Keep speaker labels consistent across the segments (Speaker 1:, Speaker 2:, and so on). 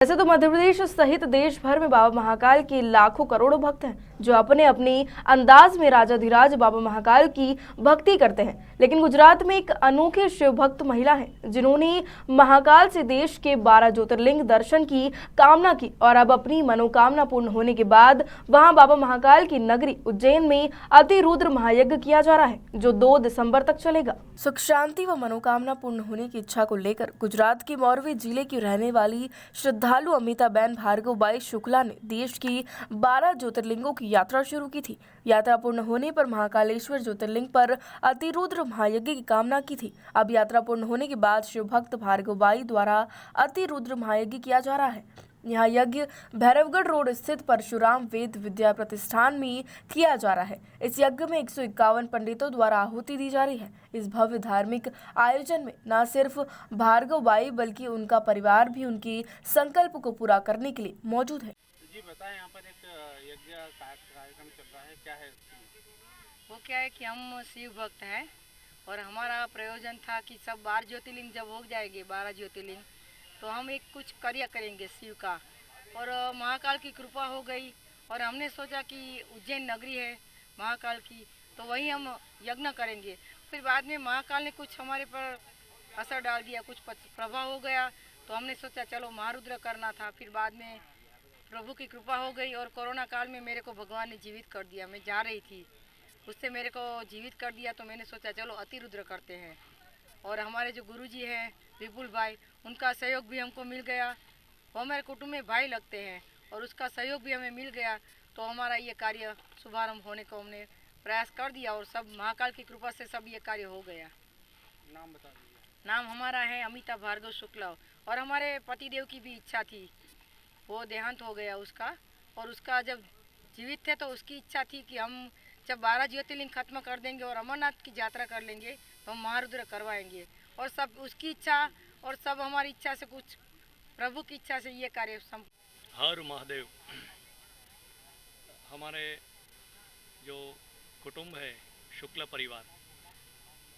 Speaker 1: वैसे तो मध्य प्रदेश सहित देश भर में बाबा महाकाल के लाखों करोड़ों भक्त हैं जो अपने अपनी अंदाज में राजाधिराज बाबा महाकाल की भक्ति करते हैं। लेकिन गुजरात में एक अनोखे शिव भक्त महिला है जिन्होंने महाकाल से देश के 12 ज्योतिर्लिंग दर्शन की कामना की और अब अपनी मनोकामना पूर्ण होने के बाद वहां बाबा महाकाल की नगरी उज्जैन में अतिरुद्र महायज्ञ किया जा रहा है जो 2 दिसंबर तक चलेगा। सुख शांति व मनोकामना पूर्ण होने की इच्छा को लेकर गुजरात के मोरबी जिले की रहने वाली श्रद्धालु अमिताबेन भार्गवबाई शुक्ला ने देश की 12 ज्योतिर्लिंगों की यात्रा शुरू की थी। यात्रा पूर्ण होने पर महाकालेश्वर ज्योतिर्लिंग पर अतिरुद्र महायज्ञ की कामना की थी। अब यात्रा पूर्ण होने के बाद शिव भक्त भार्गवबाई द्वारा अतिरुद्र महायज्ञ किया जा रहा है। यह यज्ञ भैरवगढ़ रोड स्थित परशुराम वेद विद्या प्रतिष्ठान में किया जा रहा है। इस यज्ञ में 151 पंडितों द्वारा आहुति दी जा रही है। इस भव्य धार्मिक आयोजन में न सिर्फ भार्गवबाई बल्कि उनका परिवार भी उनके संकल्प को पूरा करने के लिए मौजूद है।
Speaker 2: जी बताएं, यहाँ पर एक यज्ञ कार्यक्रम चल रहा है, क्या है?
Speaker 3: वो क्या है कि हम शिव भक्त हैं और हमारा प्रयोजन था कि सब 12 ज्योतिर्लिंग जब हो जाएंगे 12 ज्योतिर्लिंग तो हम एक कुछ कार्य करेंगे शिव का। और महाकाल की कृपा हो गई और हमने सोचा कि उज्जैन नगरी है महाकाल की, तो वहीं हम यज्ञ करेंगे। फिर बाद में महाकाल ने कुछ हमारे पर असर डाल दिया, कुछ प्रभाव हो गया, तो हमने सोचा चलो महारुद्र करना था। फिर बाद में प्रभु की कृपा हो गई और कोरोना काल में मेरे को भगवान ने जीवित कर दिया। मैं जा रही थी, उससे मेरे को जीवित कर दिया, तो मैंने सोचा चलो अतिरुद्र करते हैं। और हमारे जो गुरुजी हैं विपुल भाई, उनका सहयोग भी हमको मिल गया। वो हमारे कुटुंब में भाई लगते हैं और उसका सहयोग भी हमें मिल गया, तो हमारा ये कार्य शुभारंभ होने को हमने प्रयास कर दिया और सब महाकाल की कृपा से सब ये कार्य हो गया।
Speaker 2: नाम बता दीजिए।
Speaker 3: नाम हमारा है अमिता भार्गव शुक्ला और हमारे पतिदेव की भी इच्छा थी, वो देहांत हो गया उसका, और उसका जब जीवित थे तो उसकी इच्छा थी कि हम जब 12 ज्योतिर्लिंग खत्म कर देंगे और अमरनाथ की यात्रा कर लेंगे तो हम महारुद्र करवाएंगे। और सब उसकी इच्छा और सब हमारी इच्छा से कुछ प्रभु की इच्छा से ये कार्य
Speaker 4: हर महादेव। हमारे जो कुटुंब है शुक्ल परिवार,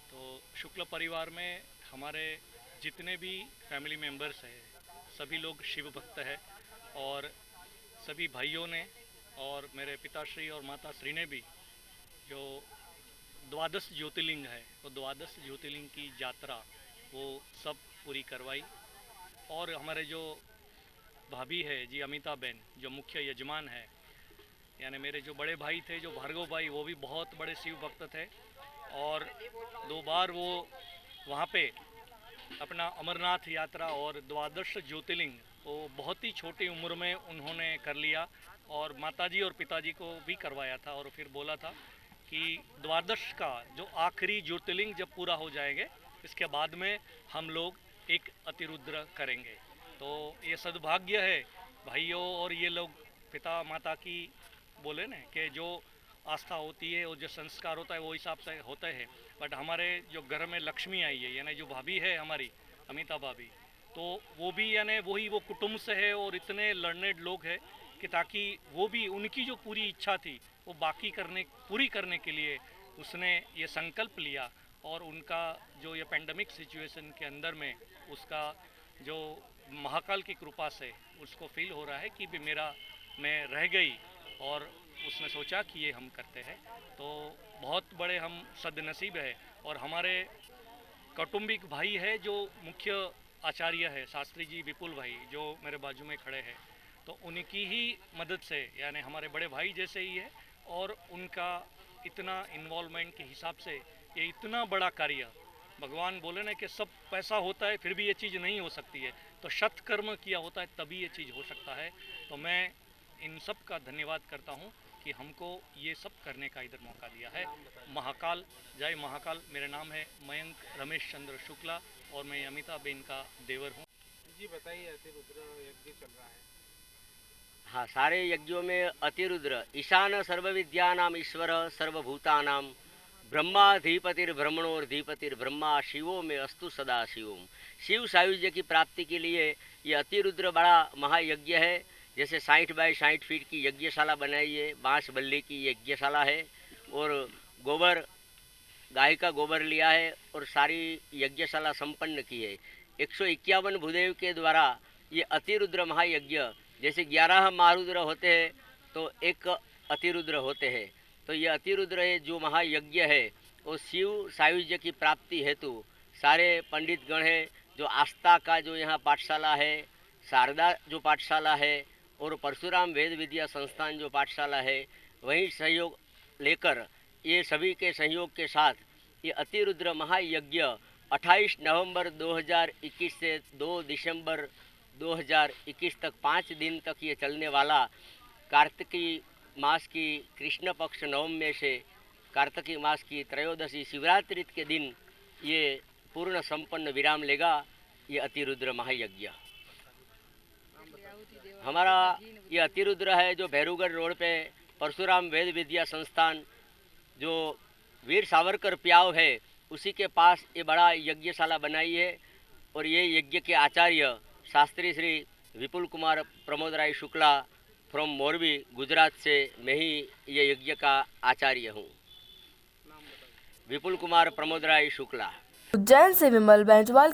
Speaker 4: तो शुक्ल परिवार में हमारे जितने भी फैमिली मेंबर्स हैं सभी लोग शिव भक्त हैं और सभी भाइयों ने और मेरे पिताश्री और माताश्री ने भी जो 12 ज्योतिर्लिंग है वो 12 ज्योतिर्लिंग की यात्रा वो सब पूरी करवाई। और हमारे जो भाभी है जी अमिताबेन, जो मुख्य यजमान है, यानी मेरे जो बड़े भाई थे जो भार्गव भाई, वो भी बहुत बड़े शिव भक्त थे और 2 बार वो वहाँ पे अपना अमरनाथ यात्रा और 12 ज्योतिर्लिंग वो बहुत ही छोटी उम्र में उन्होंने कर लिया और माताजी और पिताजी को भी करवाया था। और फिर बोला था कि 12 का जो आखिरी ज्योतिर्लिंग जब पूरा हो जाएंगे इसके बाद में हम लोग एक अतिरुद्र करेंगे। तो ये सद्भाग्य है भाइयों, और ये लोग पिता माता की बोले ना कि जो आस्था होती है और जो संस्कार होता है वो हिसाब से होते हैं। बट हमारे जो घर में लक्ष्मी आई है यानी जो भाभी है हमारी अमिता भाभी, तो वो भी यानी वही वो कुटुंब से है और इतने लर्नेड लोग हैं कि ताकि वो भी उनकी जो पूरी इच्छा थी वो पूरी करने के लिए उसने ये संकल्प लिया। और उनका जो ये पेंडेमिक सिचुएशन के अंदर में उसका जो महाकाल की कृपा से उसको फील हो रहा है कि भी मैं रह गई और उसने सोचा कि ये हम करते हैं। तो बहुत बड़े हम सद्नसीब है। और हमारे कौटुंबिक भाई है जो मुख्य आचार्य है शास्त्री जी विपुल भाई, जो मेरे बाजू में खड़े हैं, तो उनकी ही मदद से यानी हमारे बड़े भाई जैसे ही है और उनका इतना इन्वॉल्वमेंट के हिसाब से ये इतना बड़ा कार्य, भगवान बोले ना कि सब पैसा होता है फिर भी ये चीज़ नहीं हो सकती है, तो सत्कर्म किया होता है तभी ये चीज़ हो सकता है। तो मैं इन सब का धन्यवाद करता हूँ कि हमको ये सब करने का इधर मौका दिया है। महाकाल, जय महाकाल। मेरा नाम है मयंक रमेश चंद्र शुक्ला और मैं अमिताबेन का देवर हूँ।
Speaker 2: जी बताइए, अतिरुद्र यज्ञ चल रहा है।
Speaker 5: हाँ, सारे यज्ञों में अतिरुद्र ईशान सर्वविद्यानाम ईश्वर सर्वभूतानाम ब्रह्माधिपतिर्ब्रह्मणोर्धिपतिर्ब्रह्मा शिवो में अस्तु सदा शिवम। शिव सायुज्य की प्राप्ति के लिए ये अतिरुद्र बड़ा महायज्ञ है। जैसे 60 बाय 60 फीट की यज्ञशाला बनाई है, बांस बल्ली की यज्ञशाला है और गोबर गाय का गोबर लिया है और सारी यज्ञशाला संपन्न की है। 151 भूदेव के द्वारा ये अतिरुद्र महायज्ञ, जैसे 11 महारुद्र होते हैं तो एक अतिरुद्र होते हैं, तो ये अतिरुद्र है जो महायज्ञ है वो शिव सायुज्य की प्राप्ति हेतु सारे पंडित गण है, जो आस्था का जो यहाँ पाठशाला है, शारदा जो पाठशाला है और परशुराम वेद विद्या संस्थान जो पाठशाला है, वहीं सहयोग लेकर ये सभी के सहयोग के साथ ये अतिरुद्र महायज्ञ 28 नवंबर 2021 से 2 दिसंबर 2021 तक 5 दिन तक ये चलने वाला कार्तिकी मास की कृष्ण पक्ष नवमी से कार्तिकी मास की त्रयोदशी शिवरात्रि के दिन ये पूर्ण संपन्न विराम लेगा, ये अतिरुद्र महायज्ञ। हमारा ये अतिरुद्र है जो भैरूगढ़ रोड पे परशुराम वेद विद्या संस्थान जो वीर सावरकर प्याव है उसी के पास ये बड़ा यज्ञशाला बनाई है, और ये यज्ञ के आचार्य शास्त्री श्री विपुल कुमार प्रमोद राय शुक्ला फ्रॉम मोरबी गुजरात से मैं ही ये यज्ञ का आचार्य हूँ। विपुल कुमार प्रमोद राय शुक्ला।
Speaker 1: उज्जैन से विमल बैंजवाल।